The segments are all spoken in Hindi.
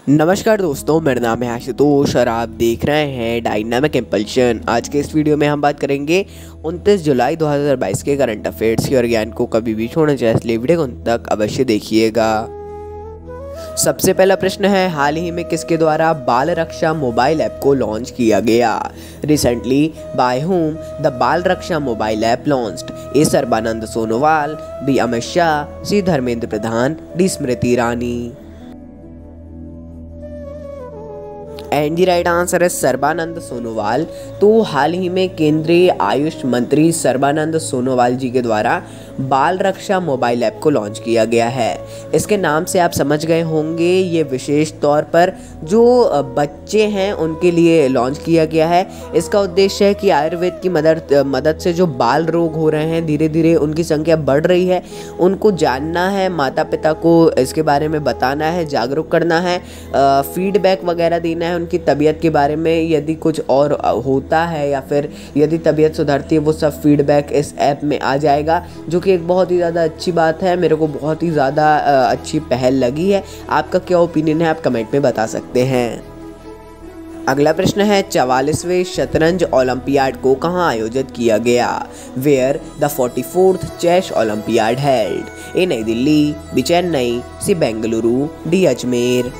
नमस्कार दोस्तों, मेरा नाम है आशुतोष और आप देख रहे हैं डायनामिक इम्पल्शन। आज के इस वीडियो में हम बात करेंगे 29 जुलाई 2022 के करंट अफेयर्स की और ज्ञान को कभी भी छोड़ना चाहिए, इसलिए वीडियो को अंत तक अवश्य देखिएगा। सबसे पहला प्रश्न है, हाल ही में किसके द्वारा बाल रक्षा मोबाइल ऐप को लॉन्च किया गया? Recently by whom the Bal Raksha mobile app launched? A Sarbananda Sonowal, B Amit Shah, C Dharmendra Pradhan, D Smriti Irani. And the right answer है सर्बानंद सोनोवाल। तो हाल ही में केंद्रीय आयुष मंत्री सर्बानंद सोनोवाल जी के द्वारा बाल रक्षा मोबाइल ऐप को लॉन्च किया गया है। इसके नाम से आप समझ गए होंगे, ये विशेष तौर पर जो बच्चे हैं उनके लिए लॉन्च किया गया है। इसका उद्देश्य है कि आयुर्वेद की मदद से जो बाल रोग हो रहे हैं, धीरे धीरे उनकी संख्या बढ़ रही है, उनको जानना है, माता पिता को इसके बारे में बताना है, जागरूक करना है, फीडबैक वगैरह देना है उनकी तबीयत के बारे में। यदि कुछ और होता है या फिर यदि तबीयत सुधरती है, वो सब फीडबैक इस ऐप में आ जाएगा, जो कि एक बहुत ही ज़्यादा अच्छी बात है। मेरे को बहुत ही ज़्यादा अच्छी पहल लगी है। आपका क्या ओपिनियन है, आप कमेंट में बता सकते हैं। अगला प्रश्न है, 44वें शतरंज ओलंपियाड को कहाँ आयोजित किया गया? Where the 44th chess olympiad held? A New Delhi, B Chennai, C Bengaluru, D Ajmer.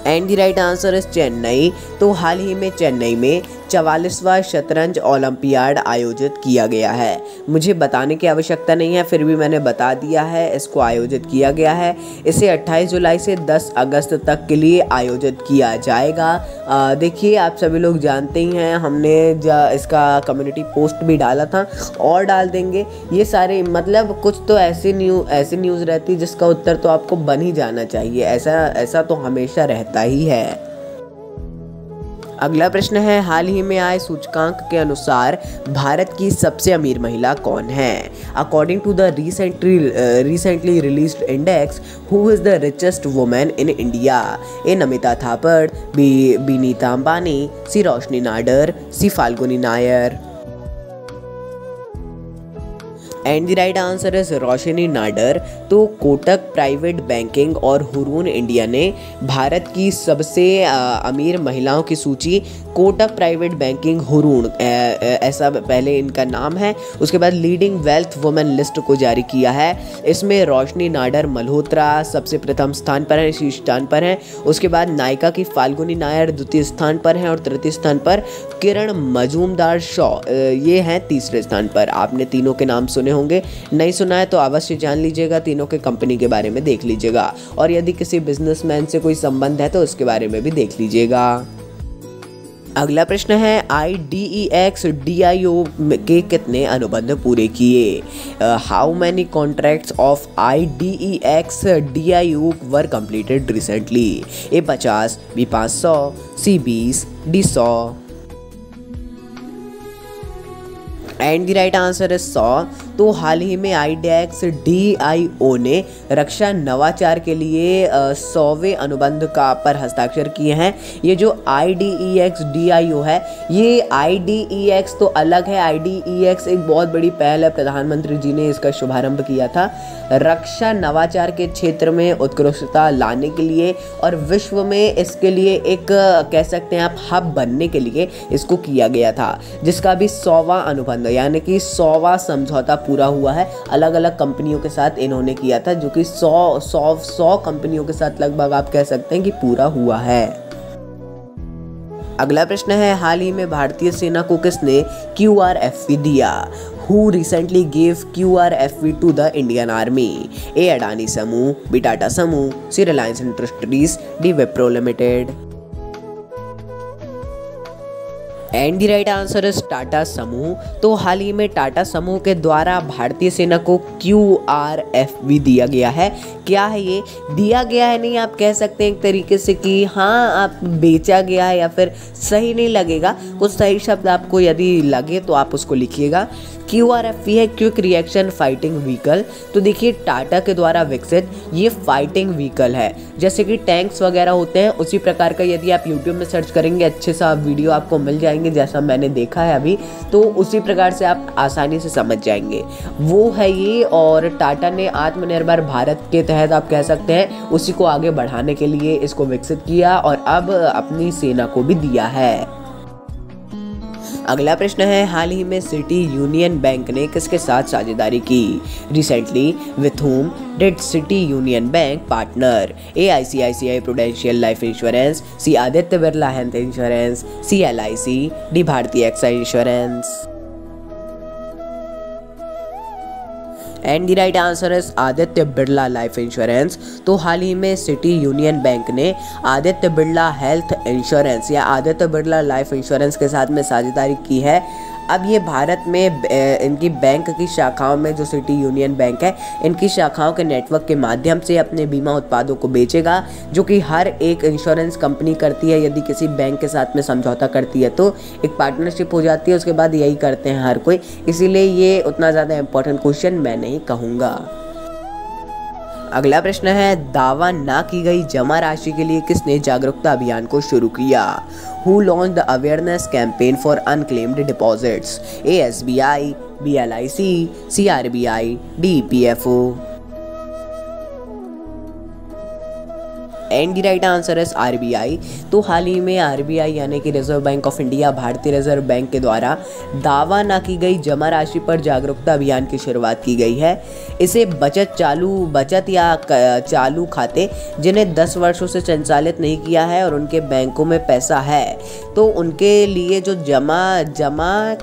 And the right answer is Chennai. तो हाल ही में चेन्नई में 44वां शतरंज ओलंपियाड आयोजित किया गया है। मुझे बताने की आवश्यकता नहीं है, फिर भी मैंने बता दिया है, इसको आयोजित किया गया है। इसे 28 जुलाई से 10 अगस्त तक के लिए आयोजित किया जाएगा। देखिए, आप सभी लोग जानते ही हैं, हमने इसका कम्युनिटी पोस्ट भी डाला था और डाल देंगे। ये सारे मतलब कुछ तो ऐसी न्यूज़ रहती है जिसका उत्तर तो आपको बन ही जाना चाहिए, ऐसा तो हमेशा रहता ही है। अगला प्रश्न है, हाल ही में आए सूचकांक के अनुसार भारत की सबसे अमीर महिला कौन है? According to the recently released index, who is the richest women in India? A Namita Thapar, B Nita Ambani, C Roshni Nadar, C Falguni Nayar. And the right answer is Roshni Nadar. तो कोटक प्राइवेट बैंकिंग और हुरून इंडिया ने भारत की सबसे अमीर महिलाओं की सूची, कोटक प्राइवेट बैंकिंग हुरून ऐसा पहले इनका नाम है, उसके बाद लीडिंग वेल्थ वुमेन लिस्ट को जारी किया है। इसमें रोशनी नाडर मल्होत्रा सबसे प्रथम स्थान पर है, शीर्ष स्थान पर है। उसके बाद नायिका की फाल्गुनी नायर द्वितीय स्थान पर है और तृतीय स्थान पर किरण मजूमदार शॉ ये हैं तीसरे स्थान पर। आपने तीनों के नाम सुने होंगे, नहीं सुना है तो अवश्य जान लीजिएगा, तीनों के कंपनी के बारे में देख लीजिएगा, और यदि किसी बिजनेसमैन से कोई संबंध है तो उसके बारे में भी देख लीजिएगा। अगला प्रश्न है, IDEX DIO के कितने अनुबंध पूरे किए? How many contracts of IDEX DIO were completed recently? A 50, B 500, C 20, D 100। And the right answer है 100। तो हाल ही में IDEX DIO ने रक्षा नवाचार के लिए 100वें अनुबंध पर हस्ताक्षर किए हैं। ये जो IDEX DIO है, ये IDEX तो अलग है। IDEX एक बहुत बड़ी पहल है, प्रधानमंत्री जी ने इसका शुभारंभ किया था रक्षा नवाचार के क्षेत्र में उत्कृष्टता लाने के लिए, और विश्व में इसके लिए एक कह सकते हैं आप हब बनने के लिए इसको किया गया था, जिसका भी 100वां अनुबंध यानी कि 100वां समझौता पूरा हुआ है। अलग अलग कंपनियों के साथ इन्होंने किया था, जो कि 100 कंपनियों के साथ लगभग आप कह सकते हैं कि पूरा हुआ है। अगला प्रश्न है, हाल ही में भारतीय सेना को किसने QRFV दिया? Who recently gave QRFV to the Indian Army? ए अडानी समूह, बी टाटा समूह, C Reliance Industries, D Wipro Limited. And the right answer is Tata समूह। तो हाल ही में टाटा समूह के द्वारा भारतीय सेना को QRFV दिया गया है। क्या है ये? दिया गया है नहीं, आप कह सकते हैं एक तरीके से कि हाँ, आप बेचा गया है, या फिर सही नहीं लगेगा, कुछ सही शब्द आपको यदि लगे तो आप उसको लिखिएगा। QRFV है क्विक रिएक्शन फाइटिंग व्हीकल। तो देखिए टाटा के द्वारा विकसित ये फाइटिंग व्हीकल है, जैसे कि टैंक्स वगैरह होते हैं उसी प्रकार का। यदि आप यूट्यूब में सर्च करेंगे अच्छे सा वीडियो आपको मिल जाएंगे, जैसा मैंने देखा है अभी, तो उसी प्रकार से आप आसानी से समझ जाएंगे वो है ये। और टाटा ने आत्मनिर्भर भारत के तहत आप कह सकते हैं उसी को आगे बढ़ाने के लिए इसको विकसित किया और अब अपनी सेना को भी दिया है। अगला प्रश्न है, हाल ही में सिटी यूनियन बैंक ने किसके साथ साझेदारी की? Recently with whom did city union bank partner? A ICICI prudential life insurance, C Aditya Birla health insurance, C LIC, D भारतीय excise insurance. And the right answer is Aditya Birla life insurance. तो हाल ही में सिटी यूनियन बैंक ने आदित्य बिरला हेल्थ इंश्योरेंस या आदित्य बिरला लाइफ इंश्योरेंस के साथ में साझेदारी की है। अब ये भारत में इनकी बैंक की शाखाओं में, जो सिटी यूनियन बैंक है, इनकी शाखाओं के नेटवर्क के माध्यम से अपने बीमा उत्पादों को बेचेगा, जो कि हर एक इंश्योरेंस कंपनी करती है। यदि किसी बैंक के साथ में समझौता करती है तो एक पार्टनरशिप हो जाती है, उसके बाद यही करते हैं हर कोई, इसीलिए ये उतना ज़्यादा इंपॉर्टेंट क्वेश्चन मैं नहीं कहूँगा। अगला प्रश्न है, दावा ना की गई जमा राशि के लिए किसने जागरूकता अभियान को शुरू किया? Who launched the awareness campaign for unclaimed deposits? A SBI, B LIC, C RBI, D EPFO। And the right answer is RBI। तो हाल ही में RBI यानी कि रिजर्व बैंक ऑफ इंडिया, भारतीय रिजर्व बैंक के द्वारा दावा ना की गई जमा राशि पर जागरूकता अभियान की शुरुआत की गई है। इसे बचत या चालू खाते जिन्हें 10 वर्षों से संचालित नहीं किया है और उनके बैंकों में पैसा है, तो उनके लिए जो जमा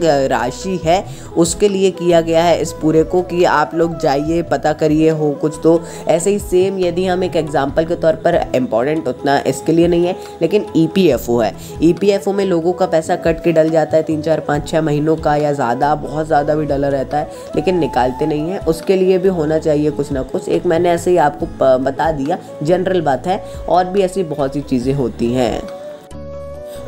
राशि है उसके लिए किया गया है इस पूरे को, कि आप लोग जाइए पता करिए हो कुछ। तो ऐसे ही सेम यदि हम एक एग्जांपल के तौर पर, इम्पॉर्टेंट उतना इसके लिए नहीं है, लेकिन EPFO है। EPFO में लोगों का पैसा कट के डल जाता है 3, 4, 5, 6 महीनों का या ज़्यादा, बहुत ज़्यादा भी डला रहता है, लेकिन निकालते नहीं है। उसके लिए भी होना चाहिए कुछ ना कुछ। एक मैंने ऐसे ही आपको बता दिया, जनरल बात है, और भी ऐसी बहुत सी चीज़ें होती हैं।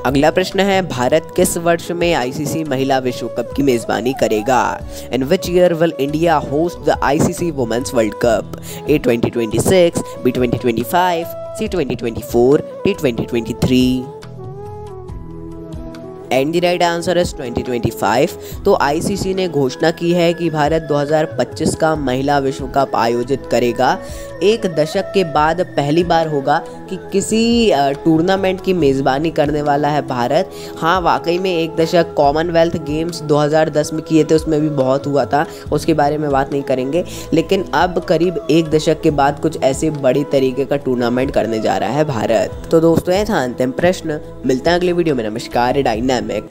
अगला प्रश्न है, भारत किस वर्ष में ICC महिला विश्व कप की मेजबानी करेगा? In which year will India host the ICC women's World Cup? A 2026, B 2025, C 2024, D 2023। And the right answer is 2025। तो ICC ने घोषणा की है कि भारत 2025 का महिला विश्व कप आयोजित करेगा। एक दशक के बाद पहली बार होगा कि किसी टूर्नामेंट की मेज़बानी करने वाला है भारत। हाँ, वाकई में एक दशक कॉमनवेल्थ गेम्स 2010 में किए थे, उसमें भी बहुत हुआ था, उसके बारे में बात नहीं करेंगे, लेकिन अब करीब एक दशक के बाद कुछ ऐसे बड़ी तरीके का टूर्नामेंट करने जा रहा है भारत। तो दोस्तों, ये था अंतिम प्रश्न। मिलते हैं अगले वीडियो में। नमस्कार। डायनामिक